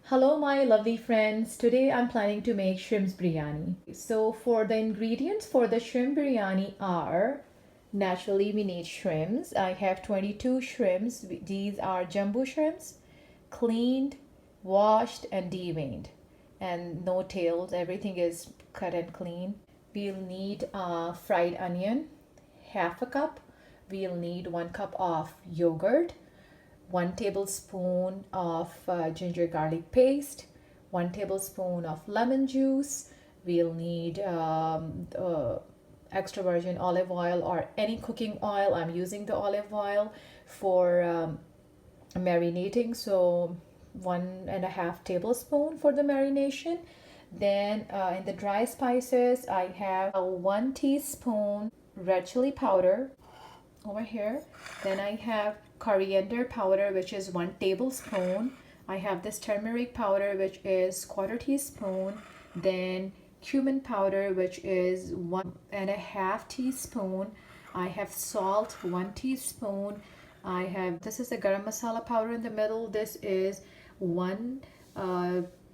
Hello my lovely friends. Today I'm planning to make shrimp biryani. So for the ingredients for the shrimp biryani are, naturally we need shrimps. I have 22 shrimps. These are jumbo shrimps, cleaned, washed and deveined, and no tails. Everything is cut and clean. We'll need fried onion, half a cup. We'll need 1 cup of yogurt, 1 tablespoon of ginger garlic paste, 1 tablespoon of lemon juice. We'll need extra virgin olive oil or any cooking oil. I'm using the olive oil for marinating, so 1.5 tablespoon for the marination. Then in the dry spices, I have a 1 teaspoon red chili powder over here. Then I have coriander powder, which is 1 tablespoon. I have this turmeric powder, which is 1/4 teaspoon. Then cumin powder, which is 1.5 teaspoon. I have salt, 1 teaspoon. I have, this is the garam masala powder in the middle. This is 1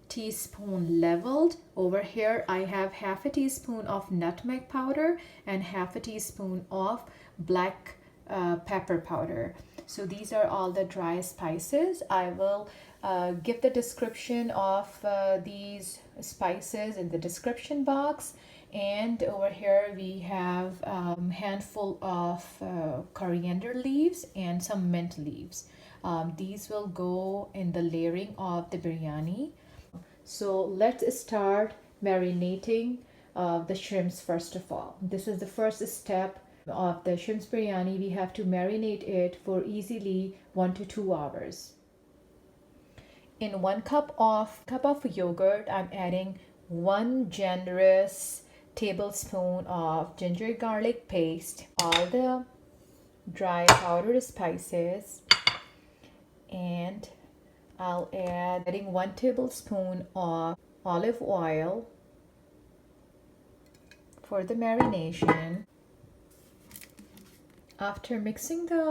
teaspoon leveled. Over here I have 1/2 teaspoon of nutmeg powder and 1/2 teaspoon of black pepper powder. So these are all the dry spices. I will give the description of these spices in the description box. And over here we have a handful of coriander leaves and some mint leaves. These will go in the layering of the biryani. So let's start marinating the shrimps first of all. This is the first step of the shrimp biryani. We have to marinate it for easily 1 to 2 hours. In 1 cup of yogurt, I'm adding 1 generous tablespoon of ginger garlic paste, all the dry powdered spices, and I'll adding 1 tablespoon of olive oil for the marination. After mixing the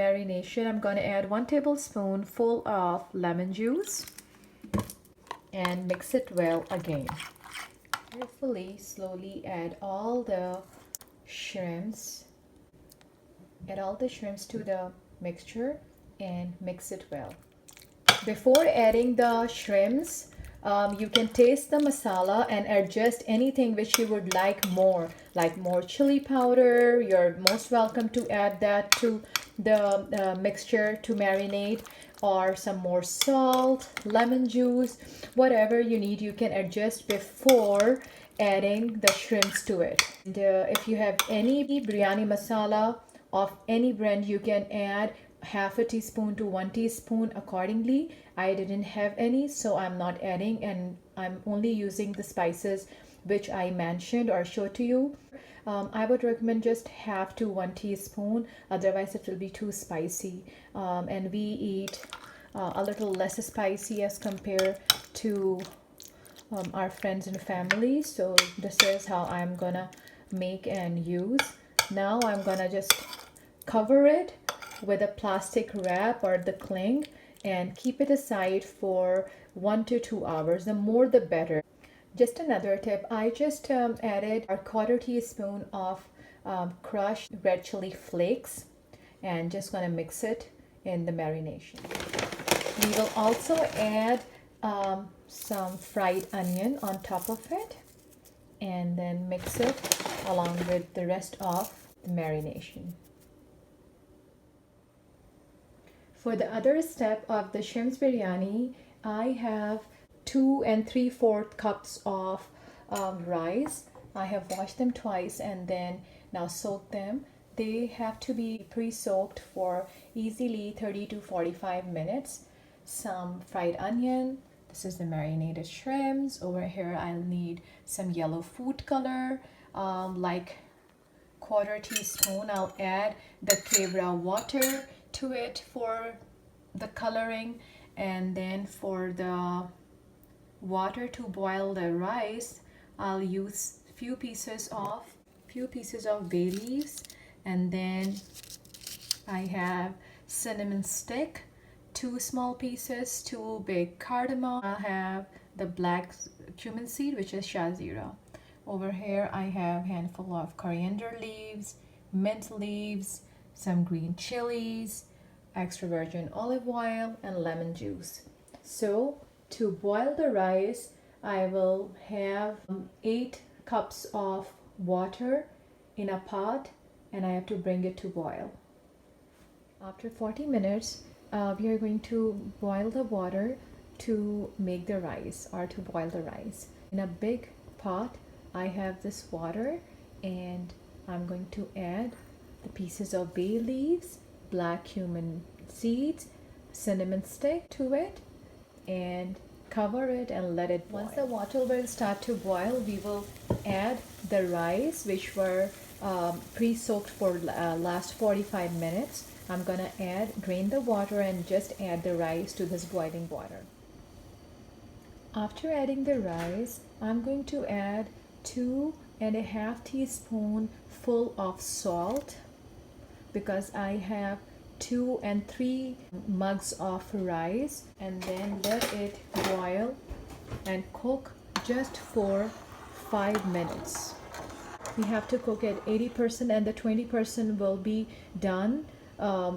marination, I'm going to add 1 tablespoon full of lemon juice and mix it well again. Carefully, slowly add all the shrimps. Add all the shrimps to the mixture and mix it well. Before adding the shrimps, you can taste the masala and adjust anything which you would like more chili powder. You're most welcome to add that to the mixture to marinate, or some more salt, lemon juice, whatever you need, you can adjust before adding the shrimps to it. And if you have any biryani masala of any brand, you can add 1/2 teaspoon to 1 teaspoon accordingly. I didn't have any, so I'm not adding, and I'm only using the spices which I mentioned or showed to you. I would recommend just 1/2 to 1 teaspoon, otherwise it will be too spicy. And we eat a little less spicy as compared to our friends and family. So this is how I'm gonna make and use. Now I'm gonna just cover it with a plastic wrap or the cling and keep it aside for 1 to 2 hours. The more the better. Just another tip, I just added a 1/4 teaspoon of crushed red chili flakes and just gonna mix it in the marination. We will also add some fried onion on top of it and then mix it along with the rest of the marination. For the other step of the shrimp biryani, I have 2 3/4 cups of rice. I have washed them twice and then now soaked them. They have to be pre-soaked for easily 30 to 45 minutes. Some fried onion. This is the marinated shrimps. Over here I'll need some yellow food color, like 1/4 teaspoon. I'll add the kebra water to it for the coloring, and then for the water to boil the rice, I'll use few pieces of bay leaves, and then I have cinnamon stick to 2 small pieces, 2 big cardamom. I have the black cumin seed, which is shazira. Over here I have a handful of coriander leaves, mint leaves, some green chilies, extra virgin olive oil, and lemon juice. So to boil the rice, I will have 8 cups of water in a pot, and I have to bring it to boil. After 40 minutes, we are going to boil the water to make the rice or to boil the rice. In a big pot, I have this water, and I'm going to add the pieces of bay leaves, black cumin seeds, cinnamon stick to it, and cover it and let it boil. Once the water will start to boil, we will add the rice, which were pre-soaked for last 45 minutes. I'm gonna drain the water and just add the rice to this boiling water. After adding the rice, I'm going to add 2.5 teaspoons full of salt, because I have 2 and 3 mugs of rice, and then let it boil and cook just for 5 minutes. We have to cook it 80%, and the 20% will be done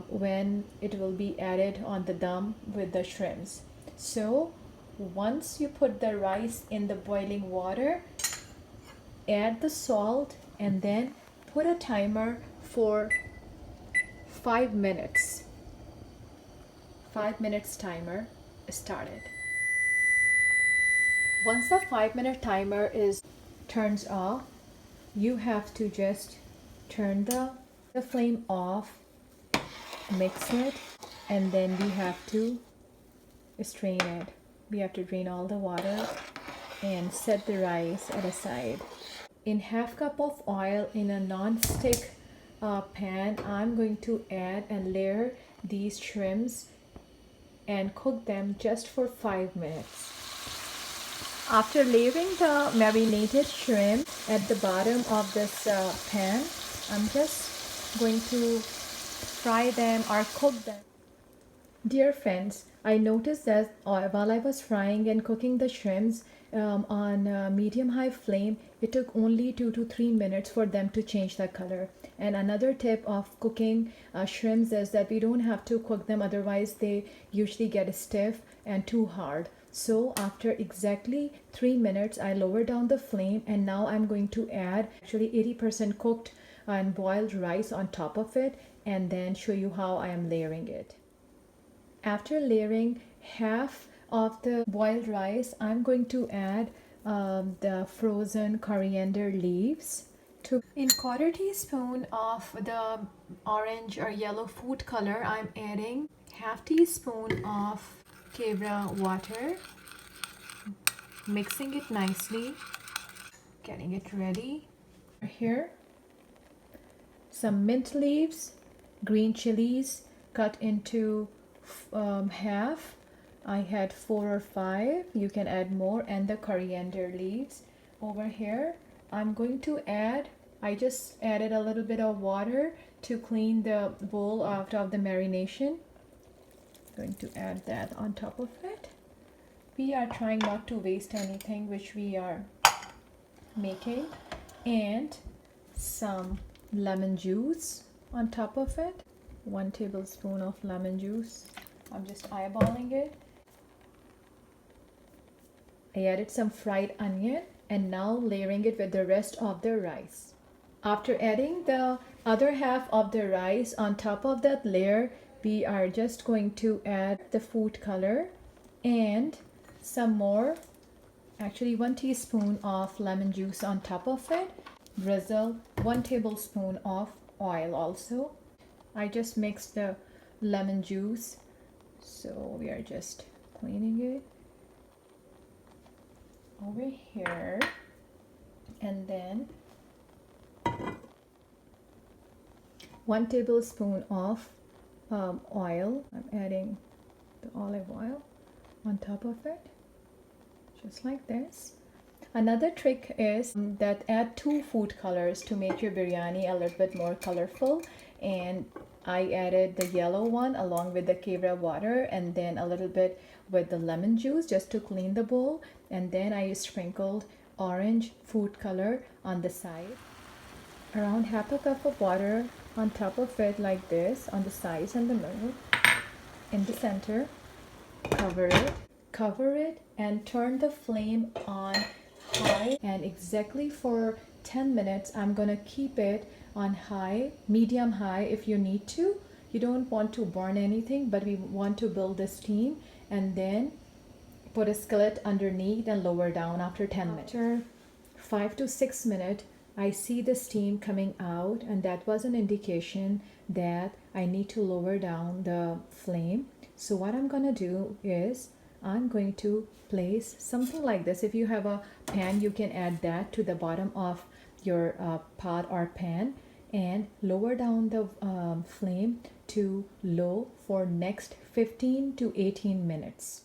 when it will be added on the dum with the shrimps. So once you put the rice in the boiling water, add the salt, and then put a timer for 5 minutes. 5 minutes timer started. Once the 5-minute timer turns off, you have to just turn the flame off, mix it, and then we have to strain it. We have to drain all the water and set the rice at a side. In half cup of oil in a non-stick pan, I'm going to add and layer these shrimps and cook them just for 5 minutes. After layering the marinated shrimp at the bottom of this pan, I'm just going to fry them or cook them. Dear friends, I noticed that while I was frying and cooking the shrimps on medium-high flame, it took only 2 to 3 minutes for them to change the color. And another tip of cooking shrimps is that we don't have to cook them, otherwise they usually get stiff and too hard. So after exactly 3 minutes, I lower down the flame, and now I'm going to add actually 80% cooked and boiled rice on top of it, and then show you how I am layering it. After layering half of the boiled rice, I'm going to add the frozen coriander leaves. In 1/4 teaspoon of the orange or yellow food color, I'm adding 1/2 teaspoon of Kevra water, mixing it nicely, getting it ready. Here, some mint leaves, green chilies cut into half. I had 4 or 5, you can add more, and the coriander leaves. Over here, I'm going to add, I just added a little bit of water to clean the bowl out of the marination. Going to add that on top of it. We are trying not to waste anything which we are making, and some lemon juice on top of it. 1 tablespoon of lemon juice. I'm just eyeballing it. I added some fried onion, and now layering it with the rest of the rice. After adding the other half of the rice on top of that layer, we are just going to add the food color and some more, actually 1 teaspoon of lemon juice on top of it. Drizzle 1 tablespoon of oil also. I just mixed the lemon juice, so we are just cleaning it over here, and then 1 tablespoon of oil. I'm adding the olive oil on top of it, just like this. Another trick is that add 2 food colors to make your biryani a little bit more colorful, and I added the yellow one along with the kevra water, and then a little bit with the lemon juice just to clean the bowl. And then I sprinkled orange food color on the side, around half a cup of water on top of it, like this, on the sides and the middle, in the center. Cover it and turn the flame on high, and exactly for 10 minutes I'm gonna keep it on high, medium high if you need to. You don't want to burn anything, but we want to build the steam, and then put a skillet underneath and lower down after 10 minutes. After 5 to 6 minutes, I see the steam coming out, and that was an indication that I need to lower down the flame. So what I'm gonna do is I'm going to place something like this. If you have a pan, you can add that to the bottom of your pot or pan, and lower down the flame to low for next 15 to 18 minutes.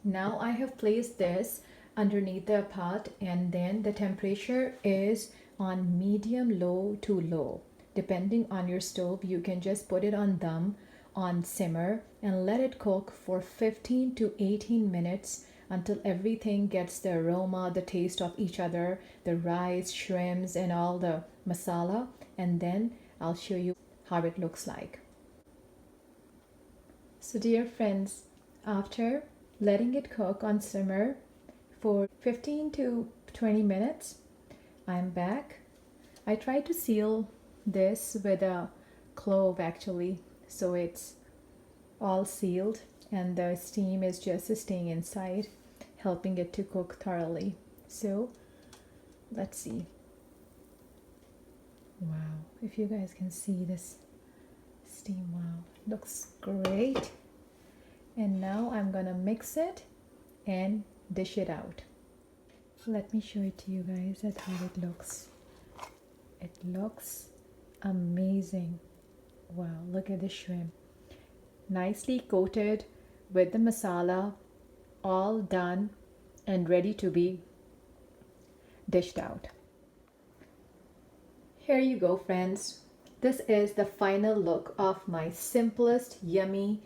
Now I have placed this underneath the pot, and then the temperature is on medium low to low. Depending on your stove, you can just put it on dum, on simmer, and let it cook for 15 to 18 minutes until everything gets the aroma, the taste of each other, the rice, shrimps, and all the masala. And then I'll show you how it looks like. So dear friends, after letting it cook on simmer for 15 to 20 minutes, I'm back. I tried to seal this with a clove actually, so it's all sealed and the steam is just staying inside, helping it to cook thoroughly. So let's see. Wow, if you guys can see this steam, wow, looks great. And now I'm gonna mix it and dish it out. Let me show it to you guys at how it looks. It looks amazing. Wow, look at the shrimp. Nicely coated with the masala, all done and ready to be dished out. Here you go, friends. This is the final look of my simplest, yummy,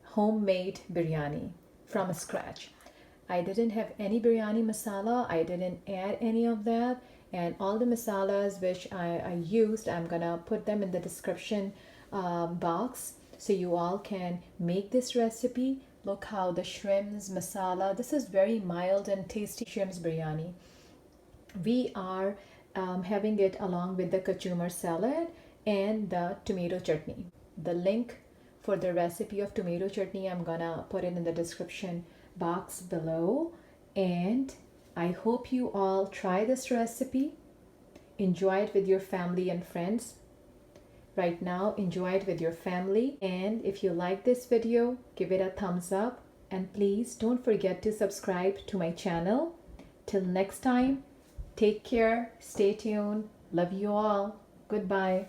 homemade biryani from scratch. I didn't have any biryani masala. I didn't add any of that. And all the masalas which I used, I'm gonna put them in the description box so you all can make this recipe. Look how the shrimps masala, this is very mild and tasty shrimps biryani. We are having it along with the cucumber salad and the tomato chutney. The link for the recipe of tomato chutney, I'm gonna put it in the description box below. And I hope you all try this recipe, enjoy it with your family and friends. Right now, enjoy it with your family. And if you like this video, give it a thumbs up, and please don't forget to subscribe to my channel. Till next time, take care, stay tuned, love you all, goodbye.